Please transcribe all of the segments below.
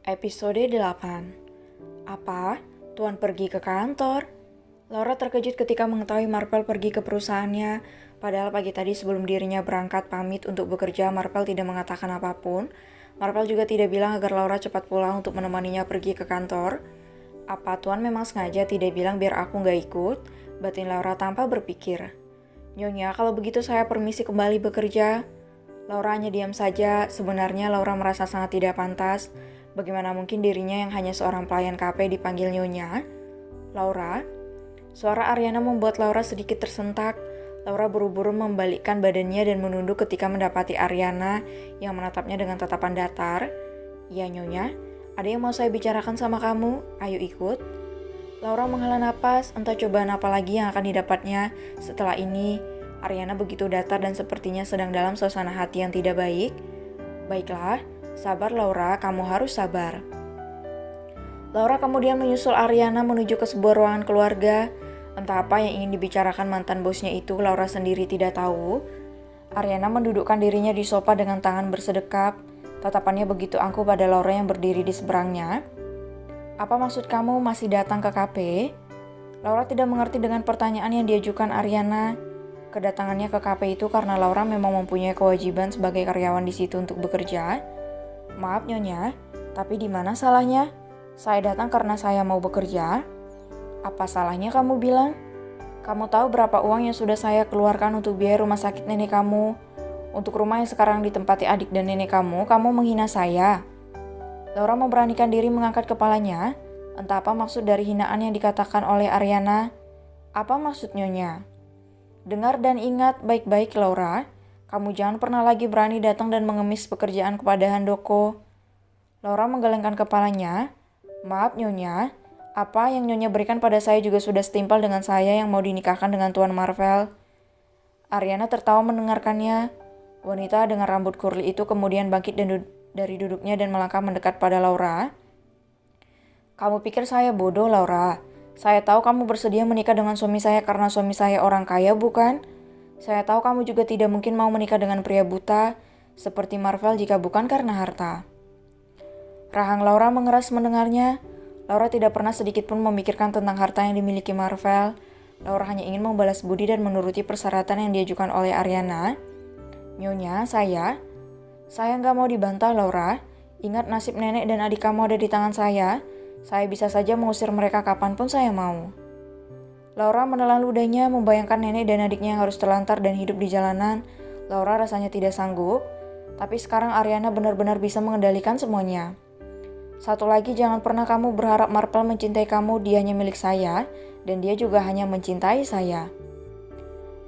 Episode 8. Apa? Tuan pergi ke kantor? Laura terkejut ketika mengetahui Marvel pergi ke perusahaannya. Padahal pagi tadi sebelum dirinya berangkat pamit untuk bekerja, Marvel tidak mengatakan apapun. Marvel juga tidak bilang agar Laura cepat pulang untuk menemaninya pergi ke kantor. Apa Tuan memang sengaja tidak bilang biar aku nggak ikut? Batin Laura tanpa berpikir. Nyonya, kalau begitu saya permisi kembali bekerja. Laura hanya diam saja. Sebenarnya Laura merasa sangat tidak pantas. Bagaimana mungkin dirinya yang hanya seorang pelayan kafe dipanggil Nyonya? Laura? Suara Aryana membuat Laura sedikit tersentak. Laura buru-buru membalikkan badannya dan menunduk ketika mendapati Aryana yang menatapnya dengan tatapan datar. Ya Nyonya, ada yang mau saya bicarakan sama kamu, ayo ikut. Laura menghela napas, entah cobaan apa lagi yang akan didapatnya. Setelah ini, Aryana begitu datar dan sepertinya sedang dalam suasana hati yang tidak baik. Baiklah, sabar Laura, kamu harus sabar. Laura kemudian menyusul Aryana menuju ke sebuah ruangan keluarga. Entah apa yang ingin dibicarakan mantan bosnya itu, Laura sendiri tidak tahu. Aryana mendudukkan dirinya di sofa dengan tangan bersedekap. Tatapannya begitu angkuh pada Laura yang berdiri di seberangnya. Apa maksud kamu masih datang ke kafe? Laura tidak mengerti dengan pertanyaan yang diajukan Aryana. Kedatangannya ke kafe itu karena Laura memang mempunyai kewajiban sebagai karyawan di situ untuk bekerja. Maaf Nyonya, tapi di mana salahnya? Saya datang karena saya mau bekerja. Apa salahnya kamu bilang? Kamu tahu berapa uang yang sudah saya keluarkan untuk biaya rumah sakit nenek kamu? Untuk rumah yang sekarang ditempati adik dan nenek kamu menghina saya. Laura memberanikan diri mengangkat kepalanya. Entah apa maksud dari hinaan yang dikatakan oleh Aryana. Apa maksud Nyonya? Dengar dan ingat baik-baik Laura. Kamu jangan pernah lagi berani datang dan mengemis pekerjaan kepada Handoko. Laura menggelengkan kepalanya. Maaf Nyonya, apa yang Nyonya berikan pada saya juga sudah setimpal dengan saya yang mau dinikahkan dengan Tuan Marvel. Aryana tertawa mendengarkannya. Wanita dengan rambut curly itu kemudian bangkit dari duduknya dan melangkah mendekat pada Laura. Kamu pikir saya bodoh Laura? Saya tahu kamu bersedia menikah dengan suami saya karena suami saya orang kaya bukan? Saya tahu kamu juga tidak mungkin mau menikah dengan pria buta seperti Marvel jika bukan karena harta. Rahang Laura mengeras mendengarnya. Laura tidak pernah sedikit pun memikirkan tentang harta yang dimiliki Marvel. Laura hanya ingin membalas budi dan menuruti persyaratan yang diajukan oleh Aryana. Nyonya, saya nggak mau dibantah Laura. Ingat nasib nenek dan adik kamu ada di tangan saya. Saya bisa saja mengusir mereka kapanpun saya mau. Laura menelan ludahnya membayangkan nenek dan adiknya yang harus terlantar dan hidup di jalanan. Laura rasanya tidak sanggup, tapi sekarang Aryana benar-benar bisa mengendalikan semuanya. Satu lagi, jangan pernah kamu berharap Marvel mencintai kamu, dia hanya milik saya, dan dia juga hanya mencintai saya.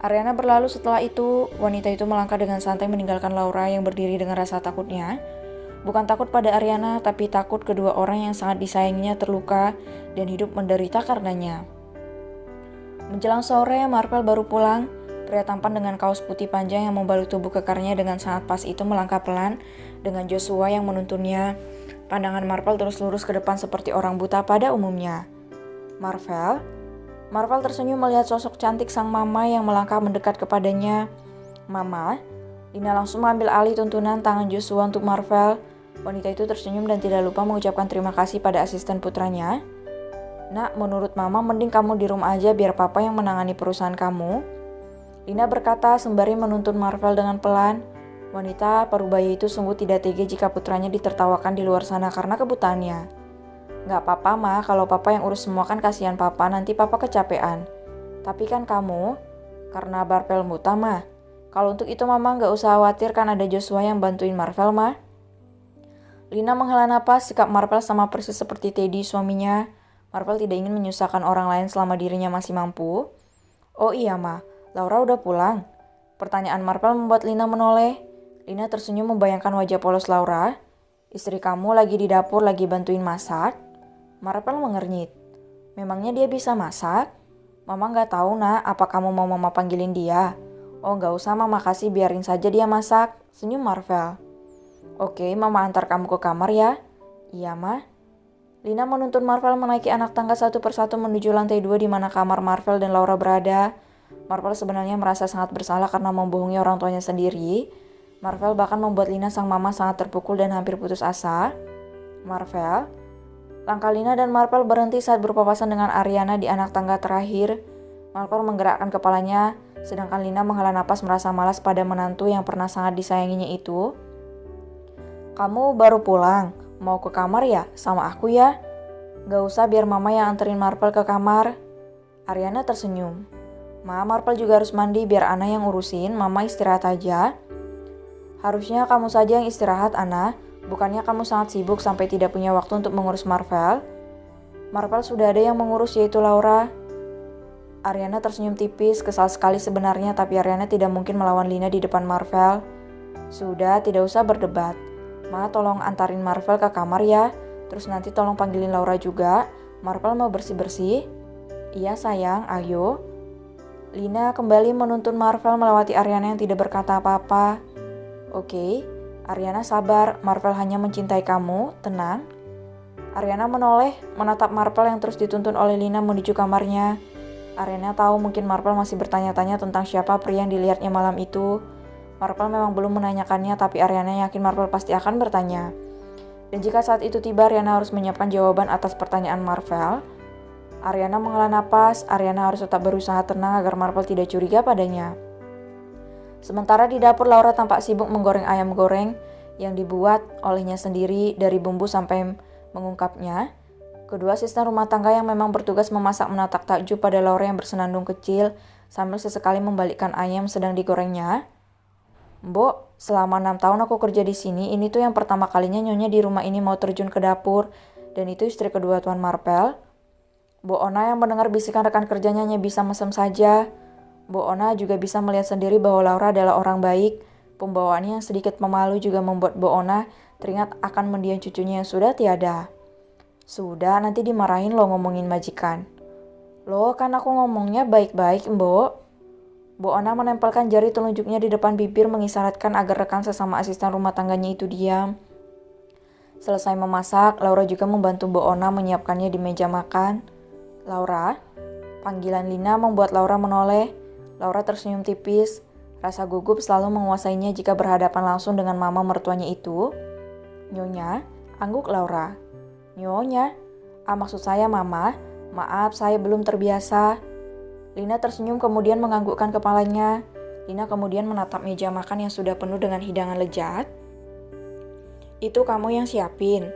Aryana berlalu setelah itu, wanita itu melangkah dengan santai meninggalkan Laura yang berdiri dengan rasa takutnya. Bukan takut pada Aryana, tapi takut kedua orang yang sangat disayanginya terluka dan hidup menderita karenanya. Menjelang sore, Marvel baru pulang. Pria tampan dengan kaos putih panjang yang membalut tubuh kekarnya dengan sangat pas itu melangkah pelan dengan Joshua yang menuntunnya. Pandangan Marvel terus lurus ke depan seperti orang buta pada umumnya. Marvel tersenyum melihat sosok cantik sang mama yang melangkah mendekat kepadanya. Mama, Lina langsung mengambil alih tuntunan tangan Joshua untuk Marvel. Wanita itu tersenyum dan tidak lupa mengucapkan terima kasih pada asisten putranya. Nak, menurut mama mending kamu di rumah aja biar papa yang menangani perusahaan kamu. Lina berkata sembari menuntun Marvel dengan pelan. Wanita parubaya itu sungguh tidak tega jika putranya ditertawakan di luar sana karena kebutaannya. Gak apa-apa ma, kalau papa yang urus semua kan kasihan papa, nanti papa kecapean. Tapi kan kamu, karena Marvel buta ma. Kalau untuk itu mama gak usah khawatir kan ada Joshua yang bantuin Marvel ma. Lina menghela napas, sikap Marvel sama persis seperti Teddy suaminya. Marvel tidak ingin menyusahkan orang lain selama dirinya masih mampu. Oh iya ma, Laura udah pulang? Pertanyaan Marvel membuat Lina menoleh. Lina tersenyum membayangkan wajah polos Laura. Istri kamu lagi di dapur lagi bantuin masak? Marvel mengernyit. Memangnya dia bisa masak? Mama gak tahu nak, apa kamu mau mama panggilin dia? Oh gak usah mama, kasih biarin saja dia masak. Senyum Marvel. Oke, mama antar kamu ke kamar ya. Iya ma. Lina menuntun Marvel menaiki anak tangga satu persatu menuju lantai 2 di mana kamar Marvel dan Laura berada. Marvel sebenarnya merasa sangat bersalah karena membohongi orang tuanya sendiri. Marvel bahkan membuat Lina sang mama sangat terpukul dan hampir putus asa. Marvel? Langkah Lina dan Marvel berhenti saat berpapasan dengan Ariana di anak tangga terakhir. Marvel menggerakkan kepalanya, sedangkan Lina menghela napas merasa malas pada menantu yang pernah sangat disayanginya itu. Kamu baru pulang, mau ke kamar ya? Sama aku ya? Gak usah, biar mama yang anterin Marvel ke kamar. Ariana tersenyum. Ma, Marvel juga harus mandi, biar Ana yang urusin, mama istirahat aja. Harusnya kamu saja yang istirahat, Ana. Bukannya kamu sangat sibuk sampai tidak punya waktu untuk mengurus Marvel? Marvel sudah ada yang mengurus, yaitu Laura. Ariana tersenyum tipis, kesal sekali sebenarnya, tapi Ariana tidak mungkin melawan Lina di depan Marvel. Sudah, tidak usah berdebat. Ma, tolong antarin Marvel ke kamar ya. Terus nanti tolong panggilin Laura juga. Marvel mau bersih-bersih. Iya sayang, ayo. Lina kembali menuntun Marvel melewati Ariana yang tidak berkata apa-apa. Oke, Ariana sabar, Marvel hanya mencintai kamu, tenang. Ariana menoleh, menatap Marvel yang terus dituntun oleh Lina menuju kamarnya. Ariana tahu mungkin Marvel masih bertanya-tanya tentang siapa pria yang dilihatnya malam itu. Marvel memang belum menanyakannya, tapi Ariana yakin Marvel pasti akan bertanya. Dan jika saat itu tiba, Ariana harus menyiapkan jawaban atas pertanyaan Marvel. Ariana menghela napas, Ariana harus tetap berusaha tenang agar Marvel tidak curiga padanya. Sementara di dapur, Laura tampak sibuk menggoreng ayam goreng yang dibuat olehnya sendiri dari bumbu sampai mengungkapnya. Kedua asisten rumah tangga yang memang bertugas memasak menatap takjub pada Laura yang bersenandung kecil sambil sesekali membalikkan ayam sedang digorengnya. Mbok, selama 6 tahun aku kerja di sini, ini tuh yang pertama kalinya Nyonya di rumah ini mau terjun ke dapur, dan itu istri kedua Tuan Marvel. Mbok Ona yang mendengar bisikan rekan kerjanya hanya bisa mesem saja. Mbok Ona juga bisa melihat sendiri bahwa Laura adalah orang baik. Pembawaannya yang sedikit pemalu juga membuat Mbok Ona teringat akan mendiang cucunya yang sudah tiada. Sudah, nanti dimarahin lo ngomongin majikan. Loh, kan aku ngomongnya baik-baik, Mbok. Mbok Ona menempelkan jari telunjuknya di depan bibir mengisyaratkan agar rekan sesama asisten rumah tangganya itu diam. Selesai memasak, Laura juga membantu Mbok Ona menyiapkannya di meja makan. Laura, panggilan Lina membuat Laura menoleh. Laura tersenyum tipis. Rasa gugup selalu menguasainya jika berhadapan langsung dengan mama mertuanya itu. Nyonya, angguk Laura. Nyonya, maksud saya mama. Maaf, saya belum terbiasa. Lina tersenyum kemudian menganggukkan kepalanya. Lina kemudian menatap meja makan yang sudah penuh dengan hidangan lezat. Itu kamu yang siapin.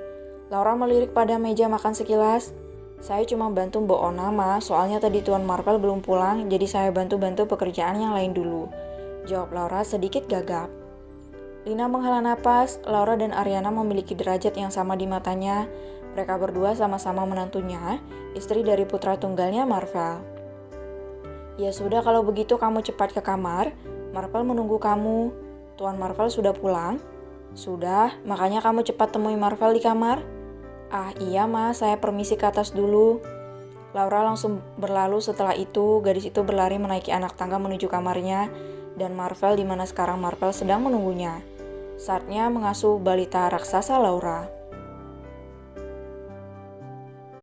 Laura melirik pada meja makan sekilas. Saya cuma bantu Mbok Ona, Ma. Soalnya tadi Tuan Marvel belum pulang, jadi saya bantu-bantu pekerjaan yang lain dulu. Jawab Laura sedikit gagap. Lina menghela napas. Laura dan Ariana memiliki derajat yang sama di matanya. Mereka berdua sama-sama menantunya, istri dari putra tunggalnya Marvel. Ya sudah, kalau begitu kamu cepat ke kamar. Marvel menunggu kamu. Tuan Marvel sudah pulang? Sudah, makanya kamu cepat temui Marvel di kamar. Ah iya Ma, saya permisi ke atas dulu. Laura langsung berlalu. Setelah itu, gadis itu berlari menaiki anak tangga menuju kamarnya, dan Marvel di mana sekarang Marvel sedang menunggunya. Saatnya mengasuh balita raksasa Laura.